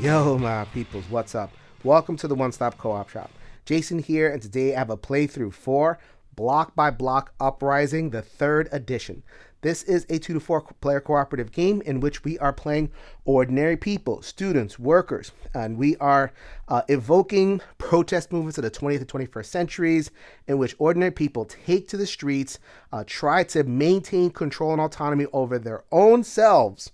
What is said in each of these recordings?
Yo, my peoples, what's up? Welcome to the One Stop Co-op Shop. Jason here, and today I have a playthrough for Block by Block Uprising, the 3rd edition. This is a 2 to 4 player cooperative game in which we are playing ordinary people, students, workers, and we are evoking protest movements of the 20th and 21st centuries in which ordinary people take to the streets, try to maintain control and autonomy over their own selves,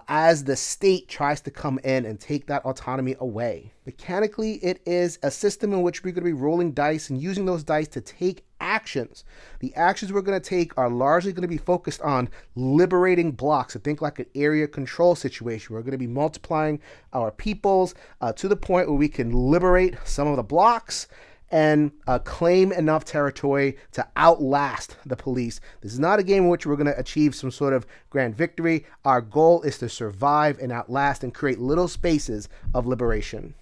as the state tries to come in and take that autonomy away. Mechanically, it is a system in which we're going to be rolling dice and using those dice to take actions. The actions we're going to take are largely going to be focused on liberating blocks. So think like an area control situation. We're going to be multiplying our peoples to the point where we can liberate some of the blocks and claim enough territory to outlast the police. This is not a game in which we're going to achieve some sort of grand victory. Our goal is to survive and outlast and create little spaces of liberation.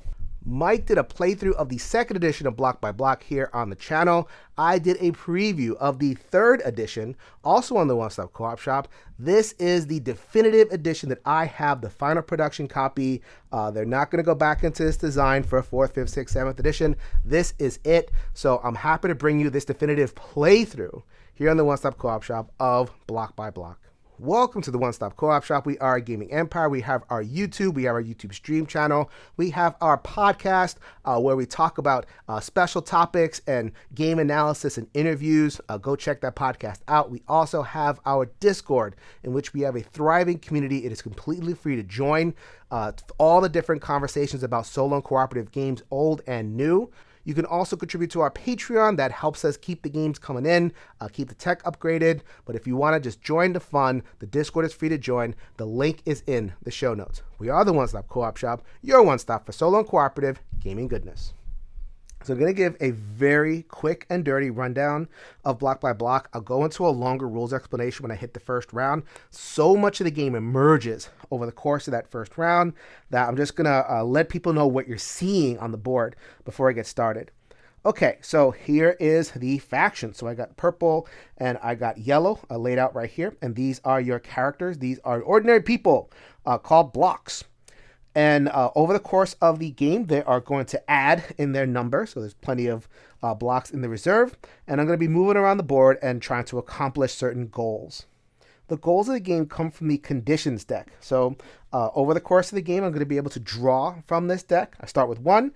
Mike did a playthrough of the 2nd edition of Block by Block here on the channel. I did a preview of the 3rd edition, also on the One Stop Co-op Shop. This is the definitive edition that I have, the final production copy. They're not going to go back into this design for a 4th, 5th, 6th, 7th edition. This is it. So I'm happy to bring you this definitive playthrough here on the One Stop Co-op Shop of Block by Block. Welcome to the One Stop Co-op Shop. We are a gaming empire. We have our YouTube. We have our YouTube stream channel. We have our podcast where we talk about special topics and game analysis and interviews. Go check that podcast out. We also have our Discord in which we have a thriving community. It is completely free to join all the different conversations about solo and cooperative games, old and new. You can also contribute to our Patreon. That helps us keep the games coming in, keep the tech upgraded. But if you want to just join the fun, the Discord is free to join. The link is in the show notes. We are the One Stop Co-op Shop, your one stop for solo and cooperative gaming goodness. So I'm going to give a very quick and dirty rundown of Block by Block. I'll go into a longer rules explanation when I hit the first round. So much of the game emerges over the course of that first round that I'm just going to let people know what you're seeing on the board before I get started. Okay, so here is the faction. So I got purple and I got yellow laid out right here. And these are your characters. These are ordinary people called blocks. And over the course of the game, they are going to add in their number. So there's plenty of blocks in the reserve. And I'm going to be moving around the board and trying to accomplish certain goals. The goals of the game come from the conditions deck. So over the course of the game, I'm going to be able to draw from this deck. I start with 1,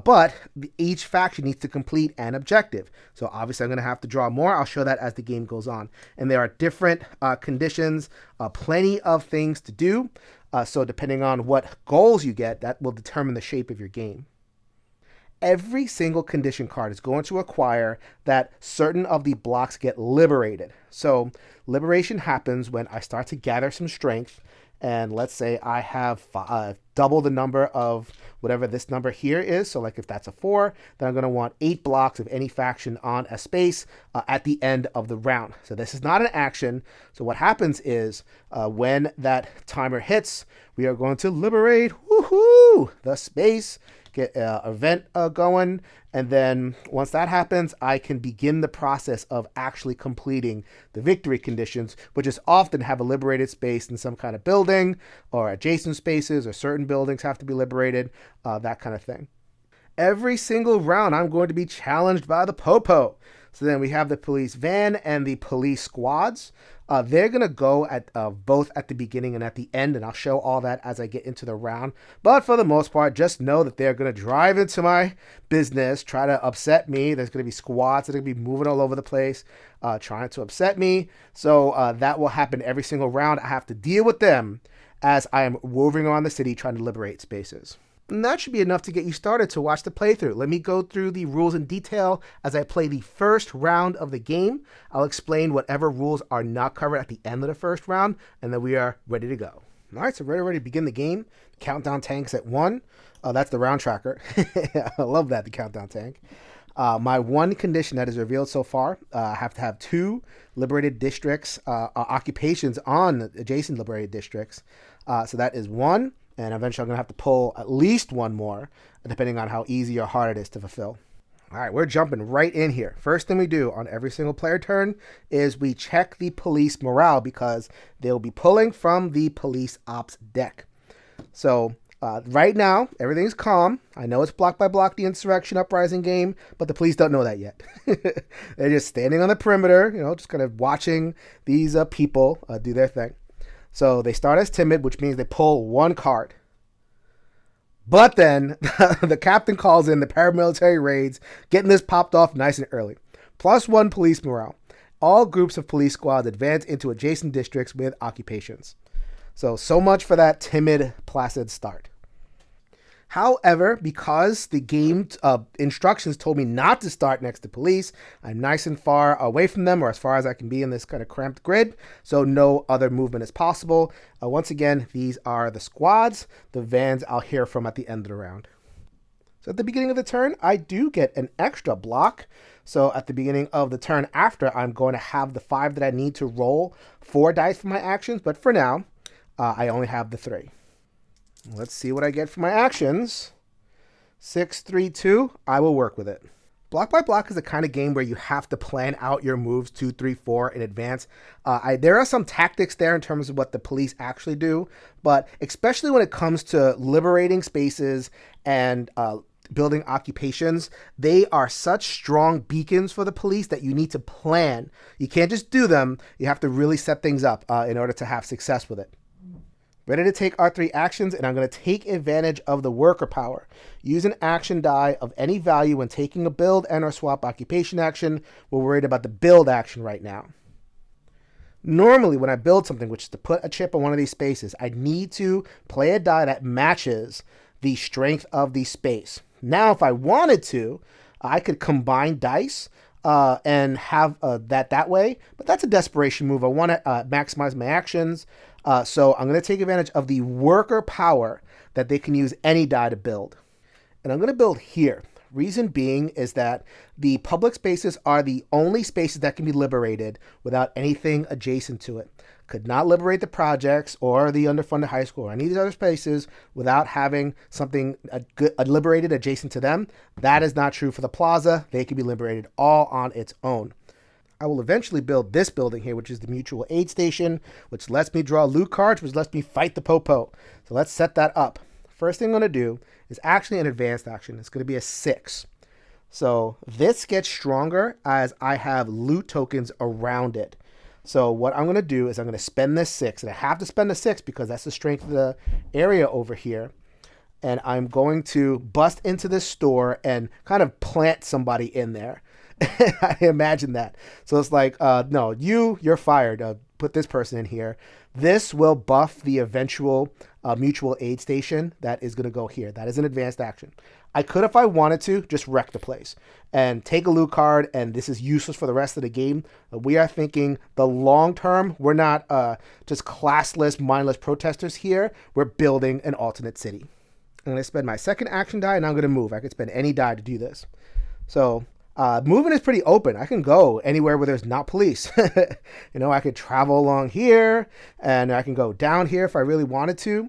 but each faction needs to complete an objective. So obviously, I'm going to have to draw more. I'll show that as the game goes on. And there are different conditions, plenty of things to do. So depending on what goals you get, that will determine the shape of your game. Every single condition card is going to require that certain of the blocks get liberated. So liberation happens when I start to gather some strength. And let's say I have double the number of whatever this number here is. So like if that's a 4, then I'm going to want 8 blocks of any faction on a space at the end of the round. So this is not an action. So what happens is when that timer hits, we are going to liberate the space, get an event going. And then once that happens, I can begin the process of actually completing the victory conditions, which is often have a liberated space in some kind of building or adjacent spaces, or certain buildings have to be liberated, that kind of thing. Every single round, I'm going to be challenged by the Popo. So then we have the police van and the police squads. They're going to go at both at the beginning and at the end, and I'll show all that as I get into the round. But for the most part, just know that they're going to drive into my business, try to upset me. There's going to be squads that are going to be moving all over the place, trying to upset me. So that will happen every single round. I have to deal with them as I am roving around the city trying to liberate spaces. And that should be enough to get you started to watch the playthrough. Let me go through the rules in detail as I play the first round of the game. I'll explain whatever rules are not covered at the end of the first round, and then we are ready to go. All right, so we're ready to begin the game. Countdown tank's at 1. That's the round tracker. I love that, the countdown tank. My one condition that is revealed so far, I have to have 2 liberated districts, occupations on adjacent liberated districts. So that is 1. And eventually I'm going to have to pull at least 1 more, depending on how easy or hard it is to fulfill. All right, we're jumping right in here. First thing we do on every single player turn is we check the police morale because they'll be pulling from the police ops deck. So Right now, everything's calm. I know it's block by block, the insurrection uprising game, but the police don't know that yet. They're just standing on the perimeter, just kind of watching these people do their thing. So they start as timid, which means they pull one card. But then the captain calls in the paramilitary raids, getting this popped off nice and early. +1 police morale. All groups of police squads advance into adjacent districts with occupations. So much for that timid, placid start. However, because the game instructions told me not to start next to police, I'm nice and far away from them, or as far as I can be in this kind of cramped grid, so no other movement is possible. Once again, these are the squads. The vans I'll hear from at the end of the round. So at the beginning of the turn, I do get an extra block. So at the beginning of the turn after, I'm going to have the 5 that I need to roll 4 dice for my actions, but for now, I only have the 3. Let's see what I get for my actions. 6, 3, 2. I will work with it. Block by block is the kind of game where you have to plan out your moves 2, 3, 4 in advance. There are some tactics there in terms of what the police actually do, but especially when it comes to liberating spaces and building occupations, they are such strong beacons for the police that you need to plan. You can't just do them. You have to really set things up in order to have success with it. Ready to take our 3 actions, and I'm going to take advantage of the worker power. Use an action die of any value when taking a build and or swap occupation action. We're worried about the build action right now. Normally, when I build something, which is to put a chip on one of these spaces, I need to play a die that matches the strength of the space. Now, if I wanted to, I could combine dice and have that way, but that's a desperation move. I want to maximize my actions. So I'm going to take advantage of the worker power that they can use any die to build. And I'm going to build here. Reason being is that the public spaces are the only spaces that can be liberated without anything adjacent to it. Could not liberate the projects or the underfunded high school or any of these other spaces without having something liberated adjacent to them. That is not true for the plaza. They can be liberated all on its own. I will eventually build this building here, which is the mutual aid station, which lets me draw loot cards, which lets me fight the popo. So let's set that up. First thing I'm going to do is actually an advanced action. It's going to be a 6. So this gets stronger as I have loot tokens around it. So what I'm going to do is I'm going to spend this 6. And I have to spend the 6 because that's the strength of the area over here. And I'm going to bust into this store and kind of plant somebody in there. I imagine that. So it's like, no, you're fired. Put this person in here. This will buff the eventual mutual aid station that is going to go here. That is an advanced action. I could, if I wanted to, just wreck the place and take a loot card, and this is useless for the rest of the game. We are thinking the long term. We're not just classless, mindless protesters here. We're building an alternate city. I'm going to spend my second action die, and I'm going to move. I could spend any die to do this. So moving is pretty open. I can go anywhere where there's not police. I could travel along here, and I can go down here if I really wanted to.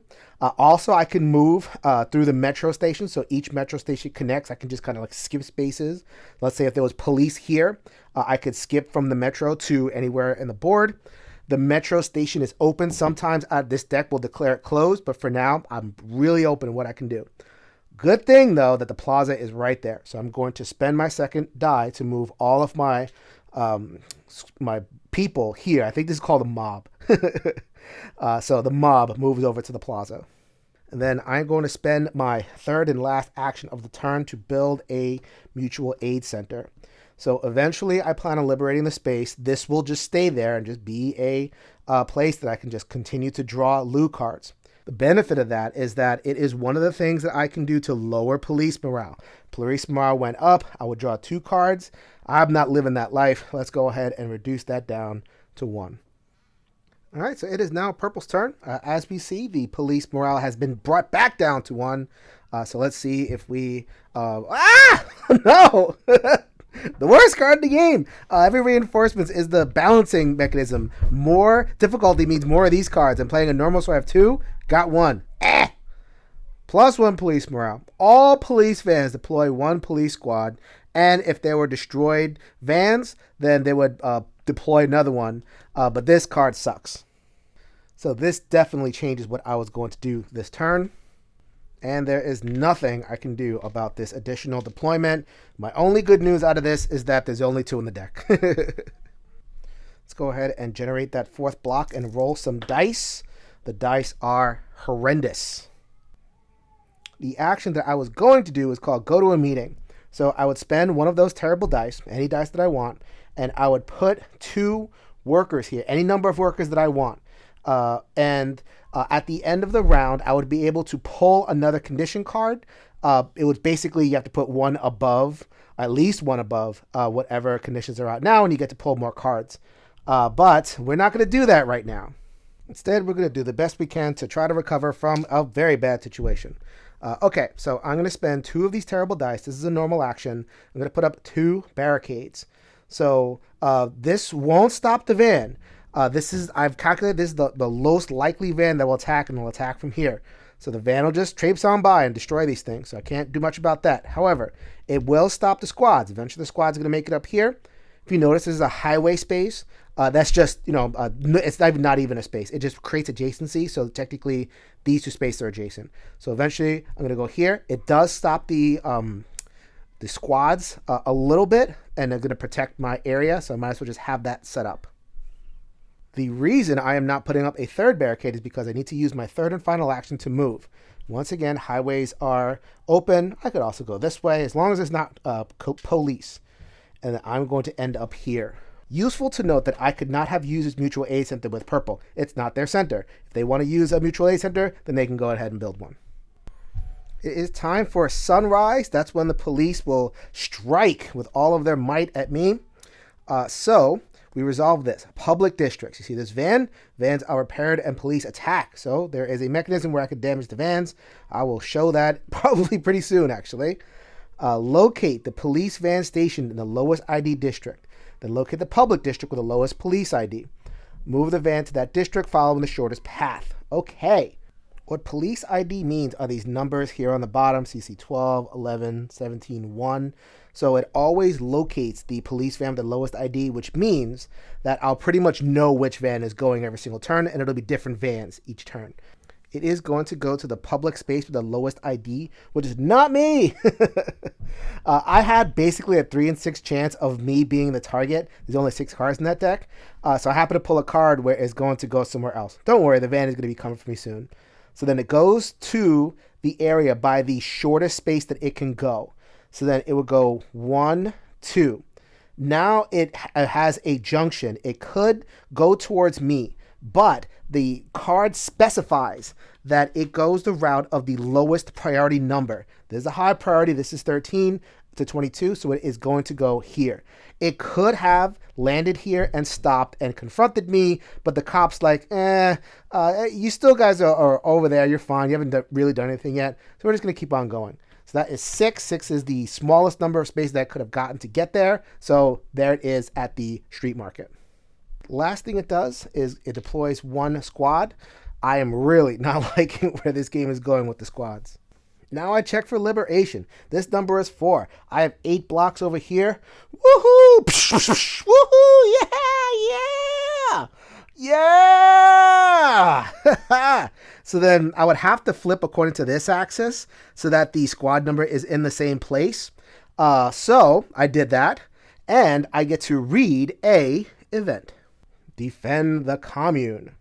Also, I can move through the metro station. So each metro station connects. I can just kind of like skip spaces. Let's say if there was police here, I could skip from the metro to anywhere in the board. The metro station is open. Sometimes this deck will declare it closed, but for now, I'm really open to what I can do. Good thing, though, that the plaza is right there. So I'm going to spend my second die to move all of my my people here. I think this is called a mob. So the mob moves over to the plaza. And then I'm going to spend my third and last action of the turn to build a mutual aid center. So eventually I plan on liberating the space. This will just stay there and just be a place that I can just continue to draw loot cards. The benefit of that is that it is one of the things that I can do to lower police morale. Police morale went up. I would draw 2 cards. I'm not living that life. Let's go ahead and reduce that down to 1. All right, so it is now Purple's turn. As we see, the police morale has been brought back down to 1. So let's see if we... No! The worst card in the game. Every reinforcements is the balancing mechanism. More difficulty means more of these cards. I'm playing a normal, so I have 2. Got 1. +1 police morale. All police vans deploy 1 police squad. And if there were destroyed vans, then they would deploy another one. But this card sucks. So this definitely changes what I was going to do this turn. And there is nothing I can do about this additional deployment. My only good news out of this is that there's only 2 in the deck. Let's go ahead and generate that 4th block and roll some dice. The dice are horrendous. The action that I was going to do is called go to a meeting. So I would spend one of those terrible dice, any dice that I want, and I would put 2 workers here, any number of workers that I want. At the end of the round, I would be able to pull another condition card. It was basically you have to put one above, at least one above whatever conditions are out now, and you get to pull more cards. But we're not going to do that right now. Instead, we're going to do the best we can to try to recover from a very bad situation. Okay, so I'm going to spend 2 of these terrible dice. This is a normal action. I'm going to put up 2 barricades. So this won't stop the van. I've calculated this is the lowest likely van that will attack, and will attack from here. So the van will just traipse on by and destroy these things. So I can't do much about that. However, it will stop the squads. Eventually the squad's going to make it up here. If you notice, this is a highway space. That's just, it's not even a space. It just creates adjacency. So technically these 2 spaces are adjacent. So eventually I'm going to go here. It does stop the squads a little bit, and they're going to protect my area. So I might as well just have that set up. The reason I am not putting up a 3rd barricade is because I need to use my 3rd and final action to move. Once again, highways are open. I could also go this way as long as it's not police. And I'm going to end up here. Useful to note that I could not have used this mutual aid center with purple. It's not their center. If they want to use a mutual aid center, then they can go ahead and build one. It is time for sunrise. That's when the police will strike with all of their might at me. So we resolve this. Public districts. You see this van? Vans are repaired and police attack. So there is a mechanism where I could damage the vans. I will show that probably pretty soon, actually. Locate the police van station in the lowest ID district. Then locate the public district with the lowest police ID. Move the van to that district following the shortest path. Okay. What police ID means are these numbers here on the bottom. CC 12, 11, 17, 1. So it always locates the police van with the lowest ID, which means that I'll pretty much know which van is going every single turn, and it'll be different vans each turn. It is going to go to the public space with the lowest ID, which is not me. I had basically a 3 in 6 chance of me being the target. There's only 6 cards in that deck. So I happen to pull a card where it's going to go somewhere else. Don't worry, the van is going to be coming for me soon. So then it goes to the area by the shortest space that it can go. So then it would go 1, 2. Now it has a junction. It could go towards me, but the card specifies that it goes the route of the lowest priority number. There's a high priority. This is 13 to 22, so it is going to go here. It could have landed here and stopped and confronted me, but the cop's like, you still guys are over there. You're fine. You haven't really done anything yet. So we're just going to keep on going. So that is 6. 6 is the smallest number of spaces that I could have gotten to get there. So there it is at the street market. Last thing it does is it deploys 1 squad. I am really not liking where this game is going with the squads. Now I check for liberation. This number is 4. I have 8 blocks over here. Woohoo! Woohoo! Yeah! Yeah! Yeah! So then I would have to flip according to this axis so that the squad number is in the same place. So I did that, and I get to read a event. Defend the commune.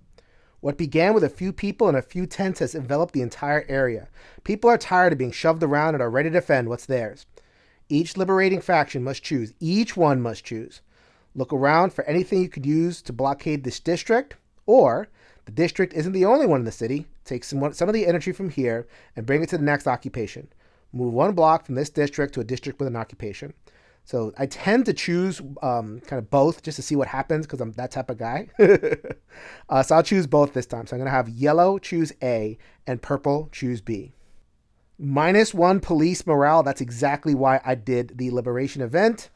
What began with a few people and a few tents has enveloped the entire area. People are tired of being shoved around and are ready to defend what's theirs. Each liberating faction must choose. Each one must choose. Look around for anything you could use to blockade this district, or the district isn't the only one in the city. Take some of the energy from here and bring it to the next occupation. Move 1 block from this district to a district with an occupation. So I tend to choose kind of both just to see what happens because I'm that type of guy. So I'll choose both this time. So I'm going to have yellow choose A and purple choose B. -1 police morale. That's exactly why I did the liberation event.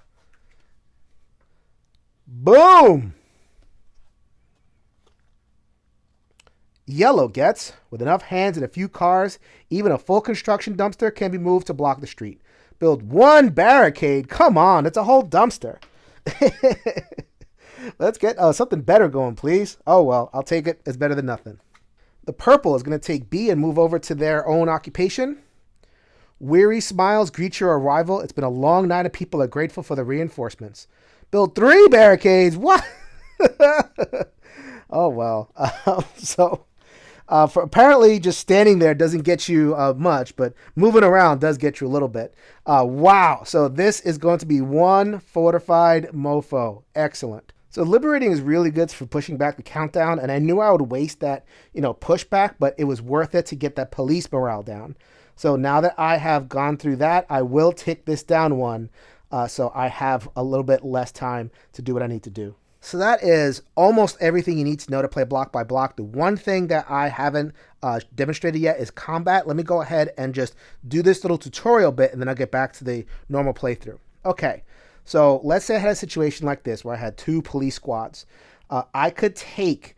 Boom! Yellow gets, with enough hands and a few cars, even a full construction dumpster can be moved to block the street. Build 1 barricade. Come on, it's a whole dumpster. Let's get something better going, please. Oh, well, I'll take it. It's better than nothing. The purple is going to take B and move over to their own occupation. Weary smiles greet your arrival. It's been a long night and people are grateful for the reinforcements. Build 3 barricades. What? Oh, well. For apparently just standing there doesn't get you much, but moving around does get you a little bit. Wow. So this is going to be 1 fortified mofo. Excellent. So liberating is really good for pushing back the countdown, and I knew I would waste that, pushback, but it was worth it to get that police morale down. So now that I have gone through that, I will tick this down 1, so I have a little bit less time to do what I need to do. So that is almost everything you need to know to play block by block. The one thing that I haven't demonstrated yet is combat. Let me go ahead and just do this little tutorial bit, and then I'll get back to the normal playthrough. Okay, so let's say I had a situation like this where I had 2 police squads. I could take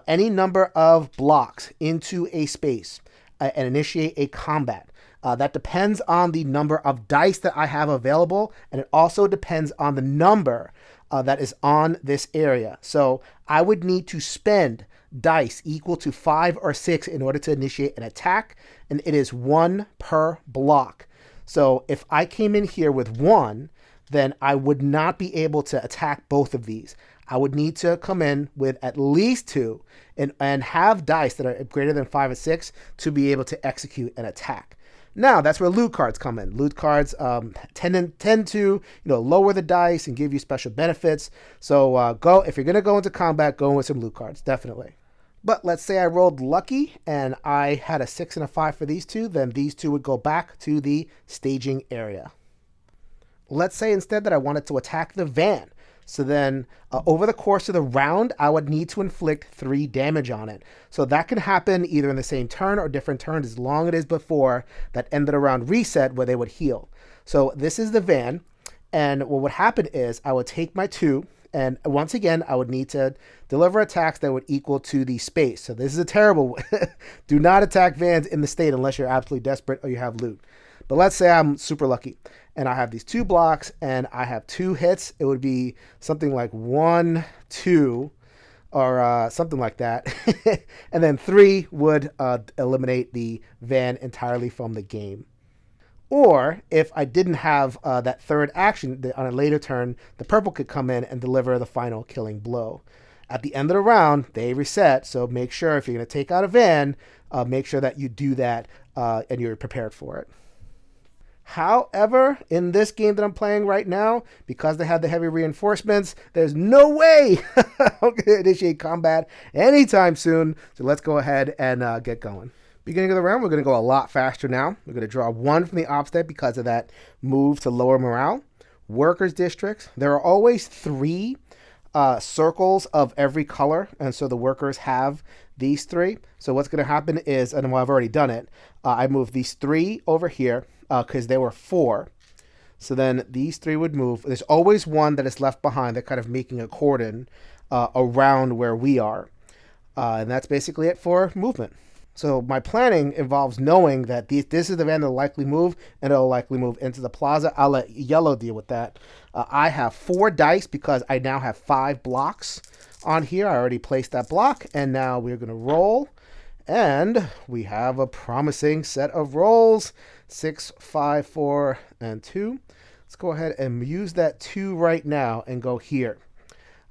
any number of blocks into a space and initiate a combat. That depends on the number of dice that I have available, and it also depends on the number that is on this area. So I would need to spend dice equal to 5 or 6 in order to initiate an attack, and it is 1 per block. So if I came in here with 1, then I would not be able to attack both of these. I would need to come in with at least 2 and have dice that are greater than 5 or 6 to be able to execute an attack. Now, that's where loot cards come in. Loot cards tend to lower the dice and give you special benefits. So if you're going to go into combat, go in with some loot cards, definitely. But let's say I rolled lucky and I had a 6 and a 5 for these 2, then these 2 would go back to the staging area. Let's say instead that I wanted to attack the van. So then over the course of the round, I would need to inflict 3 damage on it. So that can happen either in the same turn or different turns as long as it is before that end of the round reset where they would heal. So this is the van. And what would happen is I would take my 2. And once again, I would need to deliver attacks that would equal to the space. So this is a terrible do not attack vans in the state unless you're absolutely desperate or you have loot. But let's say I'm super lucky and I have these 2 blocks and I have 2 hits. It would be something like 1, 2, or something like that. And then 3 would eliminate the van entirely from the game. Or if I didn't have that third action, on a later turn, the purple could come in and deliver the final killing blow. At the end of the round, they reset. So make sure if you're going to take out a van, make sure that you do that and you're prepared for it. However, in this game that I'm playing right now, because they have the heavy reinforcements, there's no way I'm going to initiate combat anytime soon. So let's go ahead and get going. Beginning of the round, we're going to go a lot faster now. We're going to draw 1 from the ops deck because of that move to lower morale. Workers districts. There are always 3 circles of every color, and so the workers have these 3. So what's going to happen is, and I've already done it, I move these 3 over here because there were 4. So then these 3 would move. There's always 1 that is left behind. They're kind of making a cordon around where we are. And that's basically it for movement. So my planning involves knowing that this is the van that'll likely move, and it'll likely move into the plaza. I'll let yellow deal with that. I have 4 dice because I now have 5 blocks on here. I already placed that block, and now we're going to roll. And we have a promising set of rolls. 6, 5, 4, and 2. Let's go ahead and use that 2 right now and go here.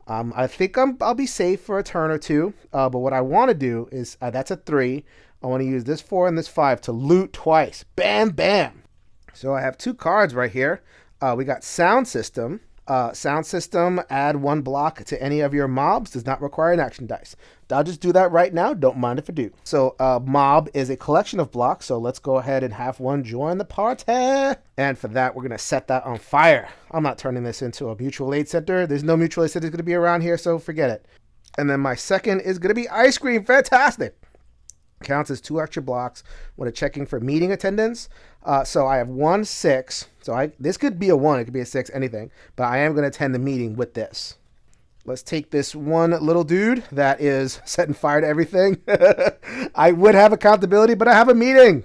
I think I'll be safe for a turn or 2, but what I want to do is, that's a 3. I want to use this 4 and this 5 to loot twice. Bam, bam. So I have 2 cards right here. We got Sound System. Sound System, add 1 block to any of your mobs. Does not require an action dice. I'll just do that right now. Don't mind if I do. So mob is a collection of blocks. So let's go ahead and have 1 join the party. And for that, we're going to set that on fire. I'm not turning this into a mutual aid center. There's no mutual aid center going to be around here, so forget it. And then my second is going to be ice cream. Fantastic. Counts as 2 extra blocks when checking for meeting attendance. So I have 1, 6. So this could be a 1, it could be a 6, anything. But I am going to attend the meeting with this. Let's take this one little dude that is setting fire to everything. I would have accountability, but I have a meeting.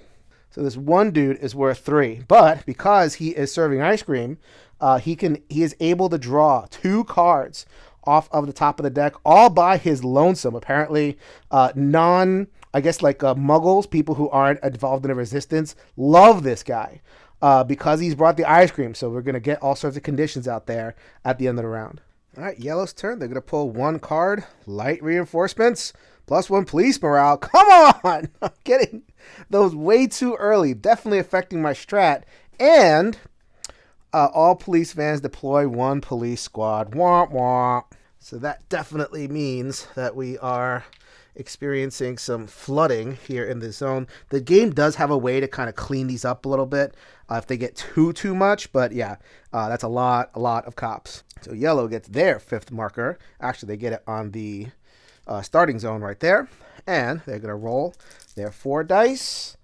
So this one dude is worth 3. But because he is serving ice cream, he is able to draw 2 cards off of the top of the deck all by his lonesome. Apparently, muggles, people who aren't involved in the resistance, love this guy because he's brought the ice cream. So we're going to get all sorts of conditions out there at the end of the round. All right, yellow's turn. They're going to pull one card, light reinforcements, +1 police morale. Come on! I'm getting those way too early. Definitely affecting my strat. And all police vans deploy 1 police squad. Womp womp. So that definitely means that we are experiencing some flooding here in the zone. The game does have a way to kind of clean these up a little bit if they get too much, but yeah, that's a lot of cops. So yellow gets their 5th marker. Actually, they get it on the starting zone right there, and they're gonna roll their 4 dice.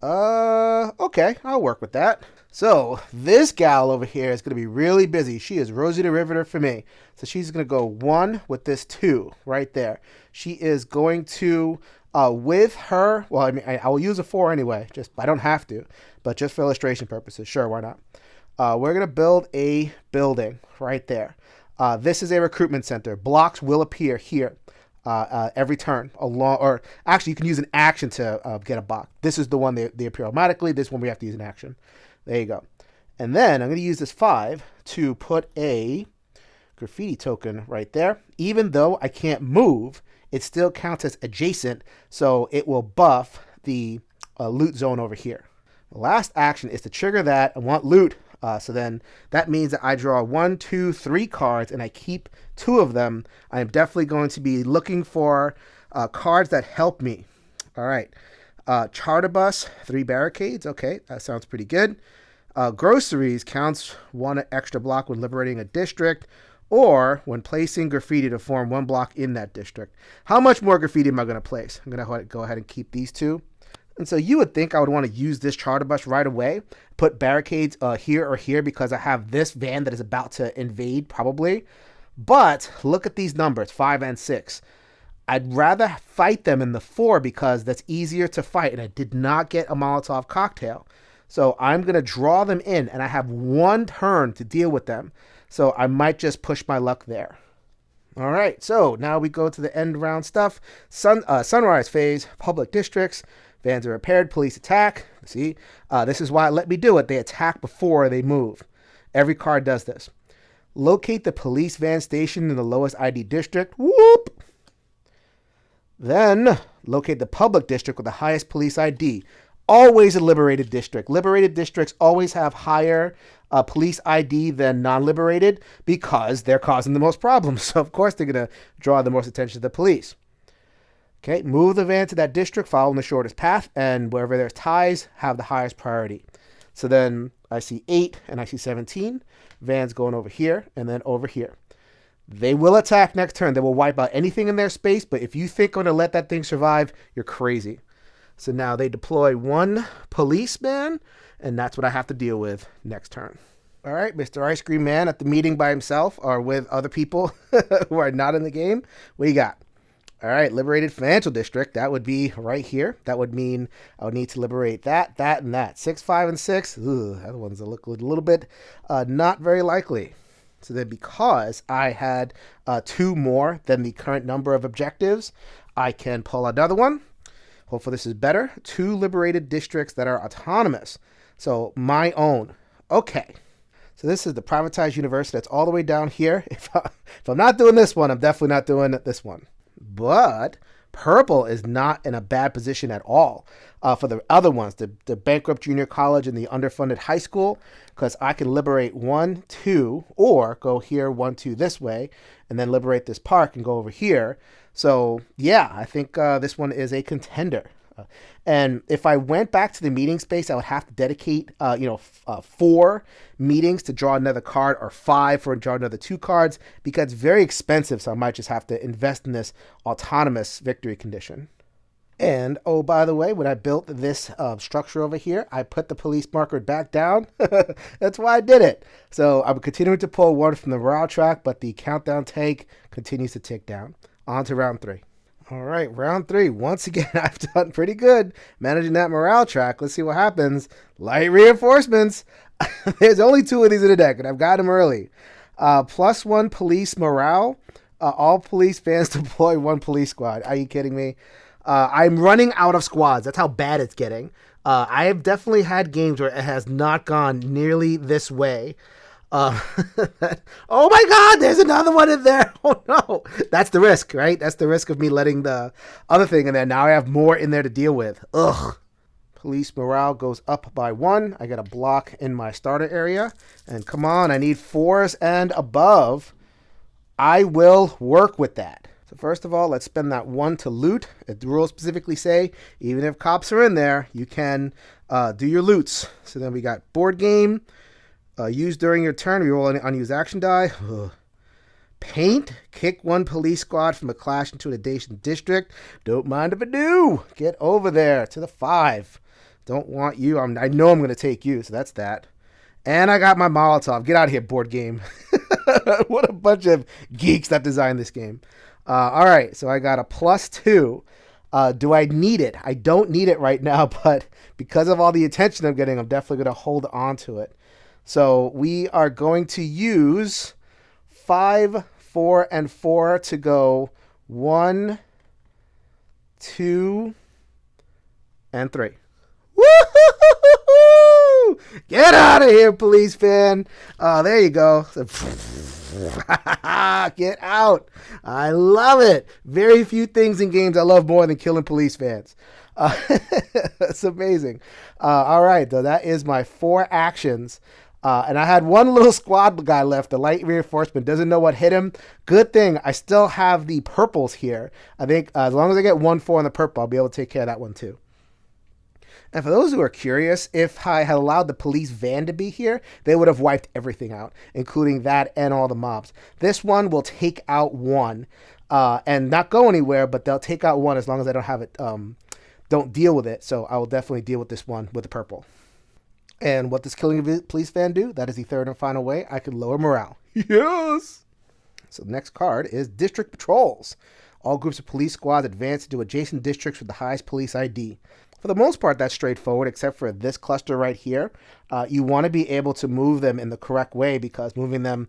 Okay, I'll work with that. So this gal over here is going to be really busy. She is Rosie the Riveter for me. So she's going to go 1 with this 2 right there. She is going to, with her, well, I mean, I will use a 4 anyway. I don't have to, but just for illustration purposes. Sure, why not? We're going to build a building right there. This is a recruitment center. Blocks will appear here every turn. Or actually, you can use an action to get a block. This is the one they appear automatically. This one we have to use an action. There you go. And then I'm going to use this 5 to put a graffiti token right there. Even though I can't move, it still counts as adjacent, so it will buff the loot zone over here. The last action is to trigger that. I want loot, so then that means that I draw 1, 2, 3 cards, and I keep 2 of them. I am definitely going to be looking for cards that help me. All right. Charter bus, 3 barricades. Okay, that sounds pretty good. Groceries counts 1 extra block when liberating a district or when placing graffiti to form 1 block in that district. How much more graffiti am I going to place? I'm going to go ahead and keep these 2. And so you would think I would want to use this charter bus right away, put barricades here or here because I have this van that is about to invade probably. But look at these numbers, 5 and 6. I'd rather fight them in the 4 because that's easier to fight, and I did not get a Molotov cocktail. So I'm going to draw them in, and I have 1 turn to deal with them. So I might just push my luck there. All right, so now we go to the end round stuff. Sunrise phase, public districts, vans are repaired, police attack. See, this is why it let me do it. They attack before they move. Every card does this. Locate the police van station in the lowest ID district. Whoop! Then locate the public district with the highest police ID. Always a liberated district. Liberated districts always have higher police ID than non-liberated because they're causing the most problems. So, of course, they're going to draw the most attention to the police. Okay, move the van to that district following the shortest path, and wherever there's ties, have the highest priority. So then I see 8 and I see 17. Vans going over here and then over here. They will attack next turn. They will wipe out anything in their space, but if you think I'm going to let that thing survive, you're crazy. So now they deploy 1 policeman, and that's what I have to deal with next turn. All right, Mr. Ice Cream Man at the meeting by himself or with other people who are not in the game. What do you got? All right, liberated financial district. That would be right here. That would mean I would need to liberate that, and that. 6, 5, and 6. Ooh, that one's a little bit not very likely. So then because I had 2 more than the current number of objectives, I can pull another one. Hopefully this is better. 2 liberated districts that are autonomous. So my own. Okay. So this is the privatized university that's all the way down here. If I'm not doing this one, I'm definitely not doing this one. But purple is not in a bad position at all for the other ones, the bankrupt junior college and the underfunded high school, because I can liberate 1, 2, or go here 1, 2 this way, and then liberate this park and go over here. So yeah, I think this one is a contender. And if I went back to the meeting space, I would have to dedicate 4 meetings to draw another card, or 5 for draw another 2 cards, because it's very expensive. So I might just have to invest in this autonomous victory condition. And, oh, by the way, when I built this structure over here, I put the police marker back down. That's why I did it. So I'm continuing to pull 1 from the morale track, but the countdown tank continues to tick down. On to round 3. All right, round 3. Once again, I've done pretty good managing that morale track. Let's see what happens. Light reinforcements. There's only 2 of these in the deck, and I've got them early. +1 police morale. All police fans deploy one police squad. Are you kidding me? I'm running out of squads. That's how bad it's getting. I have definitely had games where it has not gone nearly this way. Uh, oh my God, there's another one in there. Oh no. That's the risk, right? That's the risk of me letting the other thing in there. Now I have more in there to deal with. Ugh. Police morale goes up by 1. I got a block in my starter area. And come on, I need 4s and above. I will work with that. So first of all, let's spend that 1 to loot. The rules specifically say, even if cops are in there, you can do your loots. So then we got board game. Use during your turn. We roll an unused action die. Ugh. Paint. Kick 1 police squad from a clash into an adjacent district. Don't mind if I do. Get over there to the 5. Don't want you. I know I'm going to take you, so that's that. And I got my Molotov. Get out of here, board game. What a bunch of geeks that designed this game. All right, so I got a +2. Do I need it? I don't need it right now, but because of all the attention I'm getting, I'm definitely going to hold on to it. So we are going to use 5, 4, and 4 to go 1, 2, and 3. Woo-hoo-hoo-hoo-hoo! Get out of here, police fan. There you go. Get out. I love it. Very few things in games I love more than killing police fans. It's amazing. All right, though, that is my 4 actions. And I had one little squad guy left, the light reinforcement, doesn't know what hit him. Good thing I still have the purples here. I think as long as I get 1, 4 on the purple, I'll be able to take care of that one too. And for those who are curious, if I had allowed the police van to be here, they would have wiped everything out, including that and all the mobs. This one will take out 1 and not go anywhere, but they'll take out 1 as long as I don't have it, don't deal with it. So I will definitely deal with this one with the purple. And what does killing a police van do? That is the third and final way I can lower morale. Yes! So the next card is District Patrols. All groups of police squads advance into adjacent districts with the highest police ID. For the most part, that's straightforward, except for this cluster right here. You want to be able to move them in the correct way because moving them,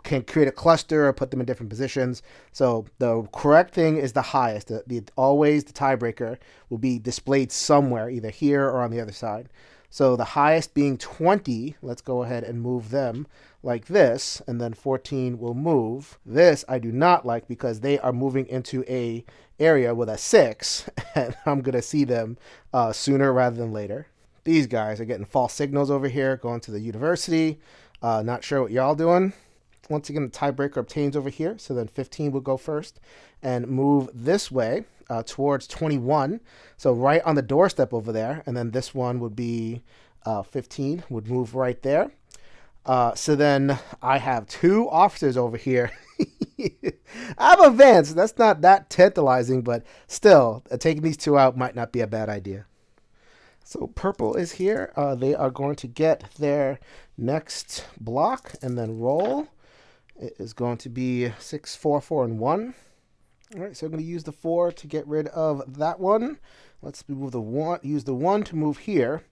can create a cluster or put them in different positions. So the correct thing is the highest. Always the tiebreaker will be displayed somewhere, either here or on the other side. So the highest being 20, let's go ahead and move them like this, and then 14 will move. This I do not like because they are moving into a area with a 6, and I'm going to see them sooner rather than later. These guys are getting false signals over here, going to the university. Not sure what y'all doing. Once again, the tiebreaker obtains over here, so then 15 will go first and move this way towards 21. So right on the doorstep over there, and then this one would be 15 would move right there. So then I have 2 officers over here. I'm advanced. That's not that tantalizing, but still, taking these 2 out might not be a bad idea. So purple is here. They are going to get their next block and then roll. It is going to be 6, 4, 4, and 1. All right, so I'm going to use the 4 to get rid of that one. Let's move the 1. Use the 1 to move here,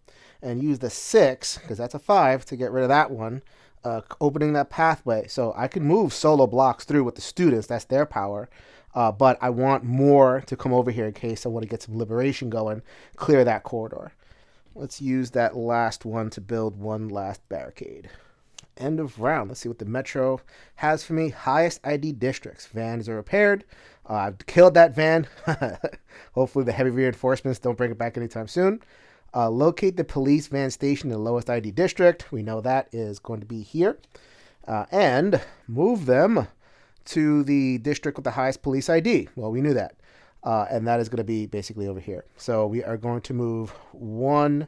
and use the 6 because that's a 5 to get rid of that one, opening that pathway. So I can move solo blocks through with the students. That's their power. But I want more to come over here in case I want to get some liberation going, clear that corridor. Let's use that last one to build one last barricade. End of round. Let's see what the Metro has for me. Highest ID districts. Vans are repaired. I've killed that van. Hopefully the heavy reinforcements don't bring it back anytime soon. Locate the police van station in the lowest ID district. We know that is going to be here. And move them to the district with the highest police ID. Well, we knew that. And that is going to be basically over here. So we are going to move 1,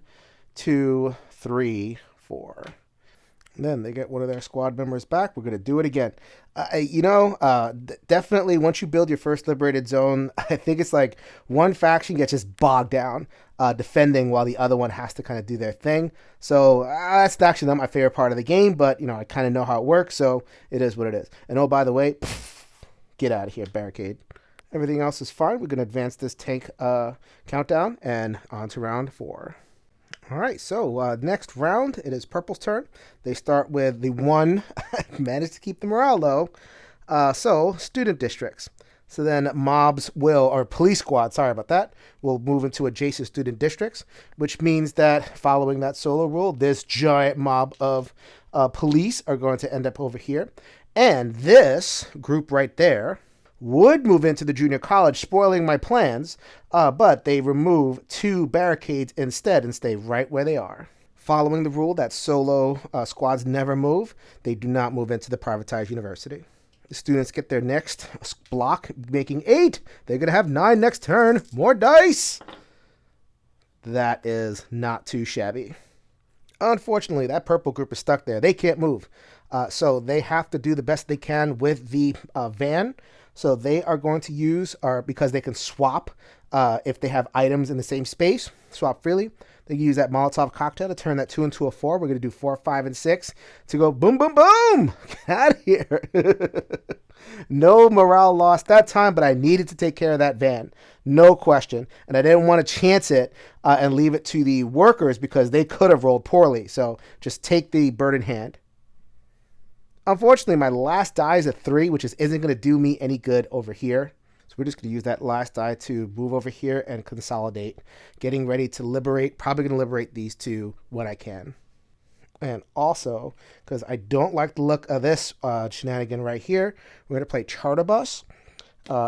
2, 3, 4. And then they get one of their squad members back. We're going to do it again. Definitely once you build your first liberated zone, I think it's like one faction gets just bogged down defending while the other one has to kind of do their thing. So that's actually not my favorite part of the game, but I kind of know how it works, so it is what it is. And oh, by the way, get out of here, barricade. Everything else is fine. We're going to advance this tank countdown and on to round 4. All right, so next round, it is Purple's turn. They start with the one, managed to keep the morale low. So, student districts. So then mobs will, or police squad, sorry about that, will move into adjacent student districts, which means that following that solo rule, this giant mob of police are going to end up over here. And this group right there would move into the junior college, spoiling my plans, but they remove 2 barricades instead and stay right where they are. Following the rule that solo squads never move, they do not move into the privatized university. The students get their next block, making 8. They're going to have 9 next turn. More dice. That is not too shabby. Unfortunately, that purple group is stuck there. They can't move. So they have to do the best they can with the van. So they are going to use, or because they can swap if they have items in the same space, swap freely. They use that Molotov cocktail to turn that 2 into a 4. We're going to do 4, 5, and 6 to go boom, boom, boom. Get out of here. No morale lost that time, but I needed to take care of that van. No question. And I didn't want to chance it and leave it to the workers because they could have rolled poorly. So just take the bird in hand. Unfortunately, my last die is a 3, which isn't going to do me any good over here. So we're just going to use that last die to move over here and consolidate. Getting ready to liberate. Probably going to liberate these 2 when I can. And also, because I don't like the look of this shenanigan right here, we're going to play Charter Bus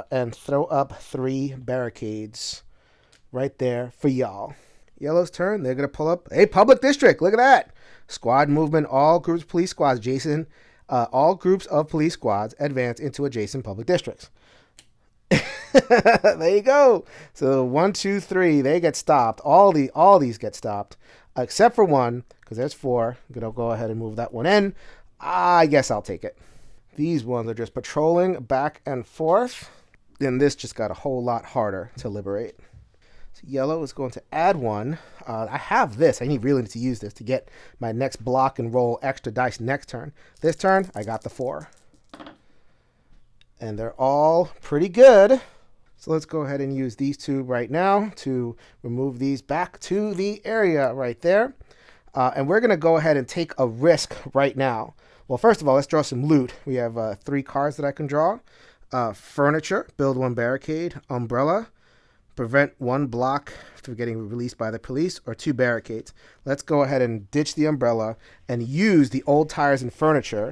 and throw up 3 barricades right there for y'all. Yellow's turn. They're going to pull up a public district. Look at that. Squad movement. All groups, police squads, Jason. All groups of police squads advance into adjacent public districts. There you go. So 1, 2, 3, they get stopped. All these get stopped, except for 1, because there's 4. I'm gonna go ahead and move that one in. I guess I'll take it. These ones are just patrolling back and forth. Then this just got a whole lot harder to liberate. So yellow is going to add 1. I have this. I really need to use this to get my next block and roll extra dice next turn. This turn, I got the 4. And they're all pretty good. So let's go ahead and use these 2 right now to remove these back to the area right there. And we're going to go ahead and take a risk right now. Well, first of all, let's draw some loot. We have 3 cards that I can draw. Furniture, build 1 barricade. Umbrella, prevent 1 block from getting released by the police, or 2 barricades. Let's go ahead and ditch the umbrella and use the old tires and furniture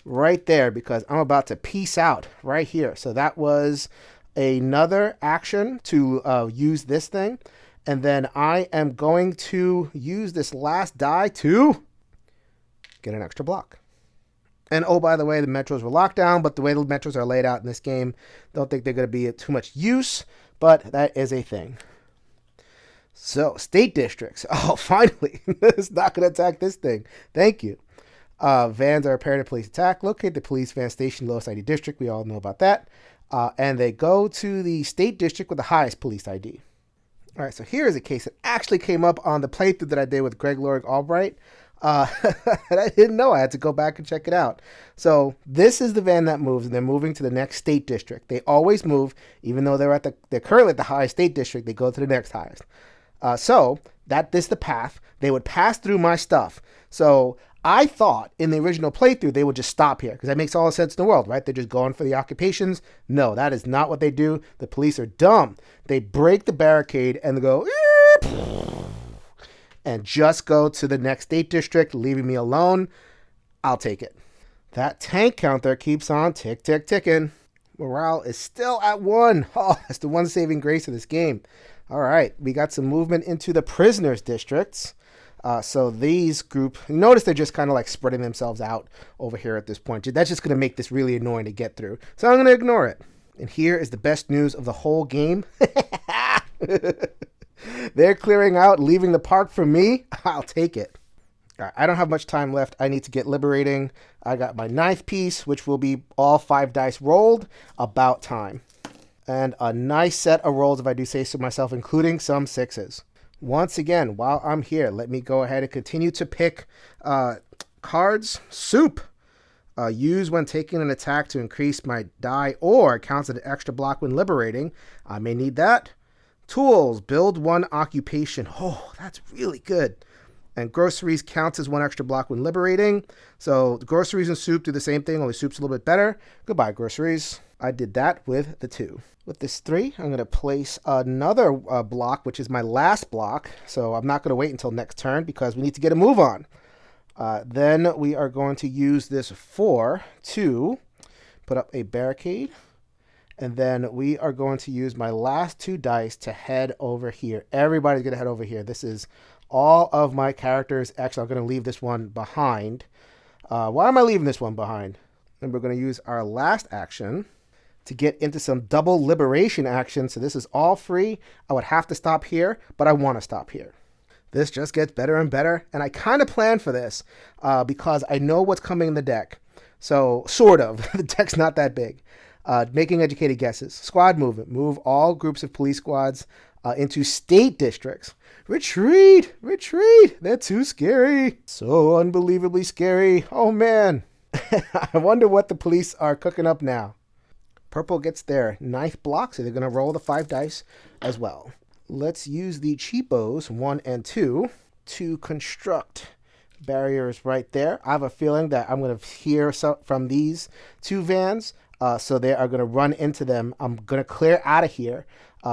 right there because I'm about to peace out right here. So that was another action to use this thing. And then I am going to use this last die to get an extra block. And oh, by the way, the metros were locked down, but the way the metros are laid out in this game, don't think they're going to be too much use, but that is a thing. So, state districts. Oh, finally. It's not going to attack this thing. Thank you. Vans are repaired to police attack. Locate the police van station, lowest ID district. We all know about that. And they go to the state district with the highest police ID. All right, so here is a case that actually came up on the playthrough that I did with Greg Lorig Albright. And I didn't know. I had to go back and check it out. So this is the van that moves, and they're moving to the next state district. They always move, even though they're currently at the highest state district. They go to the next highest. So this is the path. They would pass through my stuff. So I thought in the original playthrough they would just stop here because that makes all the sense in the world, right? They're just going for the occupations. No, that is not what they do. The police are dumb. They break the barricade and they go and just go to the next state district, leaving me alone. I'll take it. That tank counter keeps on ticking. Morale is still at 1. Oh, that's the one saving grace of this game. All right, we got some movement into the prisoners districts. So these group, notice they're just kind of like spreading themselves out over here at this point. That's just going to make this really annoying to get through. So I'm going to ignore it. And here is the best news of the whole game. They're clearing out, leaving the park for me. I'll take it. All right, I don't have much time left. I need to get liberating. I got my 9th piece, which will be all 5 dice rolled. About time. And a nice set of rolls, if I do say so myself, including some 6s. Once again, while I'm here, let me go ahead and continue to pick cards. Soup. Use when taking an attack to increase my die or counts as an extra block when liberating. I may need that. Tools. Build 1 occupation. Oh, that's really good. And groceries counts as one extra block when liberating. So groceries and soup do the same thing, only soup's a little bit better. Goodbye, groceries. I did that with the 2. With this 3, I'm going to place another block, which is my last block. So I'm not going to wait until next turn because we need to get a move on. Then we are going to use this 4 to put up a barricade. And then we are going to use my last 2 dice to head over here. Everybody's going to head over here. This is all of my characters. Actually, I'm going to leave this one behind. Why am I leaving this one behind? And we're going to use our last action to get into some double liberation action. So this is all free. I would have to stop here, but I want to stop here. This just gets better and better. And I kind of planned for this because I know what's coming in the deck. So sort of. The deck's not that big. Making educated guesses. Squad movement. Move all groups of police squads into state districts. Retreat! Retreat! They're too scary. So unbelievably scary. Oh, man. I wonder what the police are cooking up now. Purple gets their 9th block, so they're going to roll the 5 dice as well. Let's use the cheapos, 1 and 2, to construct barriers right there. I have a feeling that I'm going to hear from these 2 vans, so they are going to run into them. I'm going to clear out of here,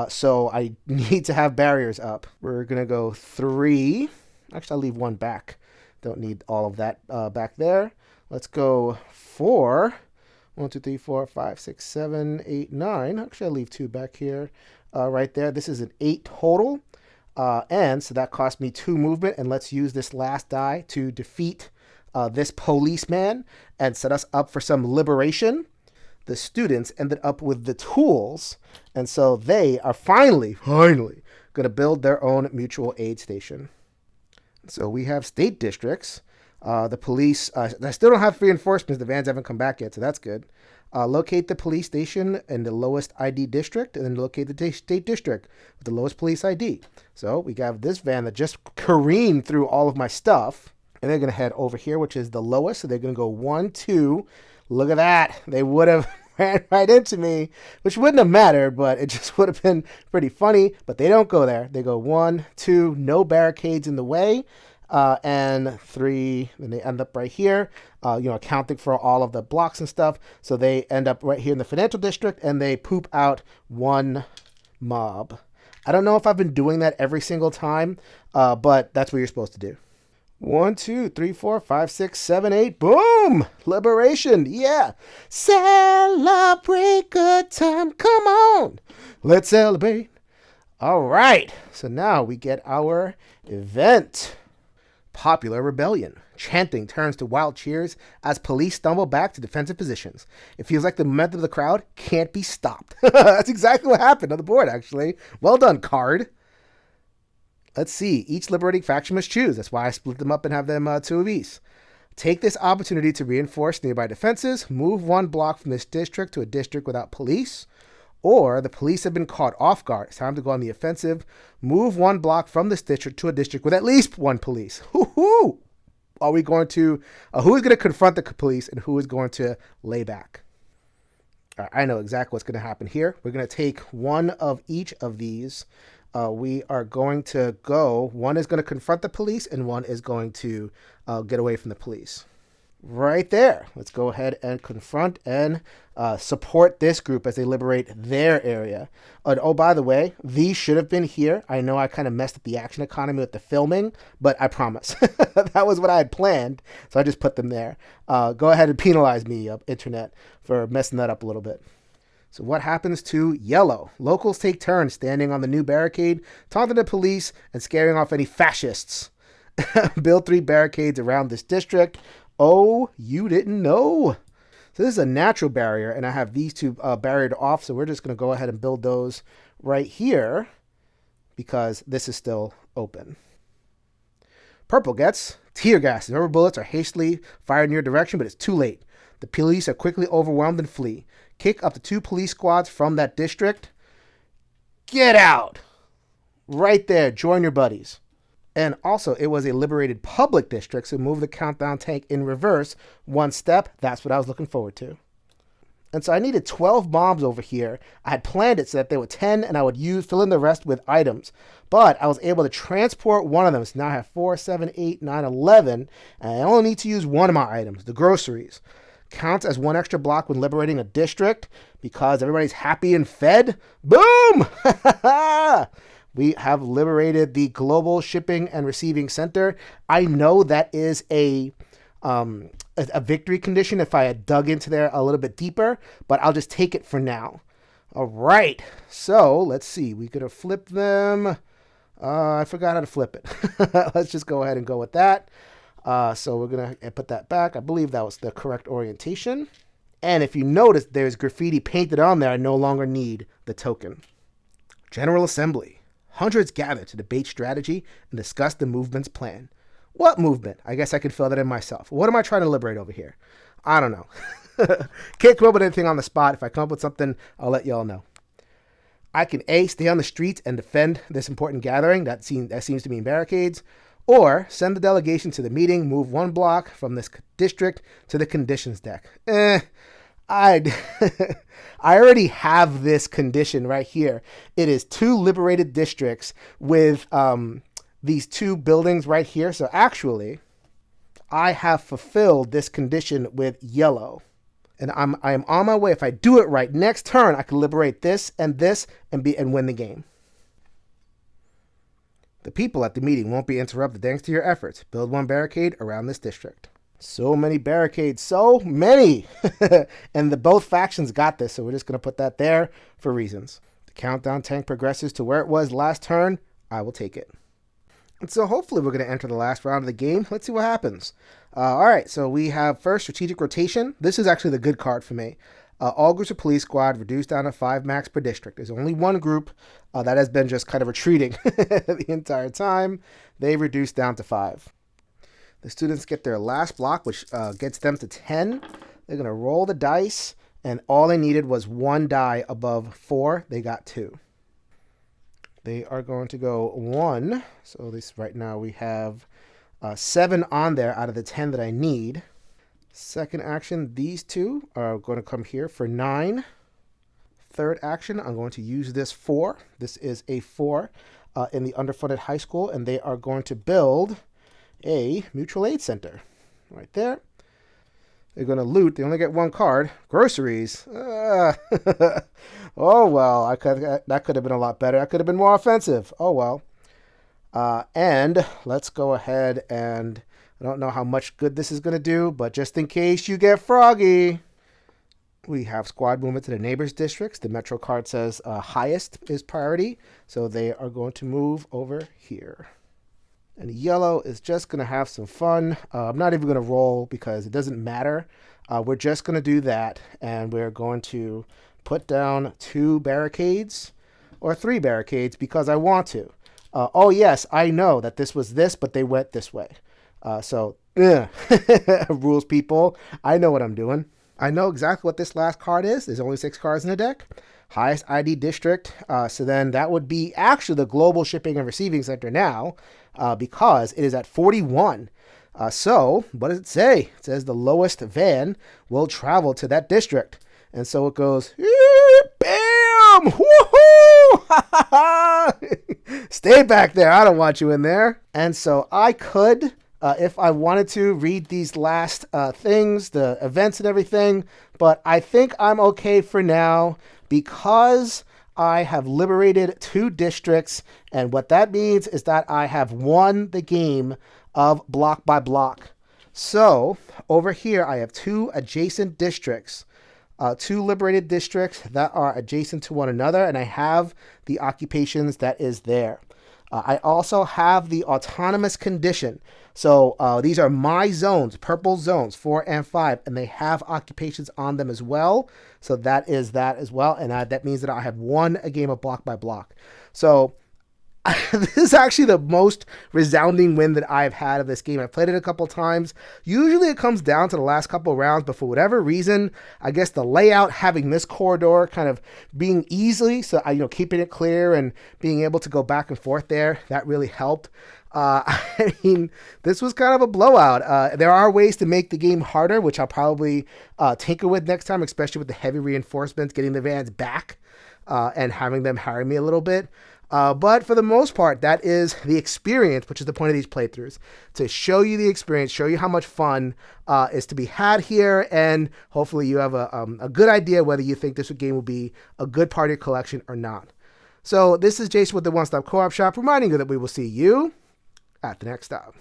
so I need to have barriers up. We're going to go 3. Actually, I'll leave 1 back. Don't need all of that back there. Let's go 4. 1, 2, 3, 4, 5, 6, 7, 8, 9. Actually, I'll leave 2 back here right there. This is an 8 total. And so that cost me 2 movement. And let's use this last die to defeat this policeman and set us up for some liberation. The students ended up with the tools. And so they are finally going to build their own mutual aid station. So we have state districts. The police, I still don't have reinforcements. The vans haven't come back yet, so that's good. Locate the police station in the lowest ID district, and then locate the state district with the lowest police ID. So we have this van that just careened through all of my stuff, and they're going to head over here, which is the lowest. So they're going to go 1, 2. Look at that. They would have ran right into me, which wouldn't have mattered, but it just would have been pretty funny. But they don't go there. They go 1, 2, no barricades in the way. And 3, then they end up right here, accounting for all of the blocks and stuff. So they end up right here in the financial district, and they poop out 1 mob. I don't know if I've been doing that every single time, but that's what you're supposed to do. 1, 2, 3, 4, 5, 6, 7, 8. Boom! Liberation. Yeah. Celebrate good time. Come on. Let's celebrate. All right. So now we get our event. Popular rebellion. Chanting turns to wild cheers as police stumble back to defensive positions. It feels like the momentum of the crowd can't be stopped. That's exactly what happened on the board, actually. Well done, card. Let's see. Each liberating faction must choose. That's why I split them up and have them 2 of each. Take this opportunity to reinforce nearby defenses. Move 1 block from this district to a district without police. Or the police have been caught off guard. It's time to go on the offensive. Move 1 block from this district to a district with at least 1 police. Who are we going to? Who is going to confront the police and who is going to lay back? I know exactly what's going to happen here. We're going to take 1 of each of these. We are going to go. 1 is going to confront the police, and 1 is going to get away from the police. Right there. Let's go ahead and confront and support this group as they liberate their area. Oh, by the way, these should have been here. I know I kind of messed up the action economy with the filming, but I promise. That was what I had planned, so I just put them there. Go ahead and penalize me, Internet, for messing that up a little bit. So what happens to yellow? Locals take turns standing on the new barricade, taunting the police, and scaring off any fascists. Build 3 barricades around this district. Oh, you didn't know. So this is a natural barrier, and I have these 2 barriered off, so we're just going to go ahead and build those right here because this is still open. Purple gets tear gas. Rubber bullets are hastily fired in your direction, but it's too late. The police are quickly overwhelmed and flee. Kick up to 2 police squads from that district. Get out! Right there. Join your buddies. And also, it was a liberated public district, so move the countdown tank in reverse 1 step. That's what I was looking forward to. And so I needed 12 bombs over here. I had planned it so that there were 10 and I would fill in the rest with items. But I was able to transport one of them. So now I have 4, 7, 8, 9, 11. And I only need to use one of my items, the groceries. Counts as one extra block when liberating a district because everybody's happy and fed. Boom! We have liberated the Global Shipping and Receiving Center. I know that is a victory condition if I had dug into there a little bit deeper, but I'll just take it for now. All right, so let's see. We could have flipped them. I forgot how to flip it. Let's just go ahead and go with that. So we're going to put that back. I believe that was the correct orientation. And if you notice, there's graffiti painted on there. I no longer need the token. General Assembly. Hundreds gather to debate strategy and discuss the movement's plan. What movement? I guess I could fill that in myself. What am I trying to liberate over here? I don't know. Can't come up with anything on the spot. If I come up with something, I'll let y'all know. I can A, stay on the streets and defend this important gathering. That seems to mean barricades. Or send the delegation to the meeting, move one block from this district to the conditions deck. I already have this condition right here. It is 2 liberated districts with these 2 buildings right here. So actually, I have fulfilled this condition with yellow. And I am on my way. If I do it right, next turn, I can liberate this and win the game. The people at the meeting won't be interrupted thanks to your efforts. Build 1 barricade around this district. So many barricades, so many. And both factions got this, so we're just going to put that there for reasons. The countdown tank progresses to where it was last turn. I will take it. And so hopefully we're going to enter the last round of the game. Let's see what happens. All right, so we have first strategic rotation. This is actually the good card for me. All groups of police squad reduced down to 5 max per district. There's only one group that has been just kind of retreating the entire time. They reduced down to 5. The students get their last block, which gets them to 10. They're going to roll the dice, and all they needed was 1 die above 4. They got 2. They are going to go 1. So this right now we have 7 on there out of the 10 that I need. Second action, these 2 are going to come here for 9. Third action, I'm going to use this 4. This is a 4 in the underfunded high school, and they are going to build a mutual aid center right there. They're going to loot. They only get 1 card. Groceries. Oh, well, that could have been a lot better. That could have been more offensive. Oh, well. And let's go ahead and I don't know how much good this is going to do, but just in case you get froggy, we have squad movement to the neighbors districts. The Metro card says highest is priority, so they are going to move over here. And yellow is just going to have some fun. I'm not even going to roll because it doesn't matter. We're just going to do that, and we're going to put down 2 barricades or 3 barricades because I want to. Oh, yes, I know that this was this, but they went this way. Rules, people. I know what I'm doing. I know exactly what this last card is. There's only 6 cards in the deck. Highest ID district. So then that would be actually the Global Shipping and Receiving Center now because it is at 41. So what does it say? It says the lowest van will travel to that district. And so it goes, bam! Woohoo! Stay back there. I don't want you in there. And so I could... if I wanted to read these last things, the events and everything, but I think I'm okay for now because I have liberated 2 districts, and what that means is that I have won the game of block by block. So over here, I have 2 adjacent districts, 2 liberated districts that are adjacent to one another, and I have the occupations that is there. I also have the autonomous condition. So these are my zones, purple zones, 4 and 5, and they have occupations on them as well. So that is that as well. And that means that I have won a game of block by block. So This is actually the most resounding win that I've had of this game. I've played it a couple times. Usually it comes down to the last couple of rounds, but for whatever reason, I guess the layout, having this corridor kind of being easily, so keeping it clear and being able to go back and forth there, that really helped. I mean, this was kind of a blowout. There are ways to make the game harder, which I'll probably tinker with next time, especially with the heavy reinforcements, getting the vans back and having them harry me a little bit. But for the most part, that is the experience, which is the point of these playthroughs, to show you the experience, show you how much fun is to be had here, and hopefully you have a good idea whether you think this game will be a good part of your collection or not. So this is Jason with the One Stop Co-op Shop, reminding you that we will see you at the next stop.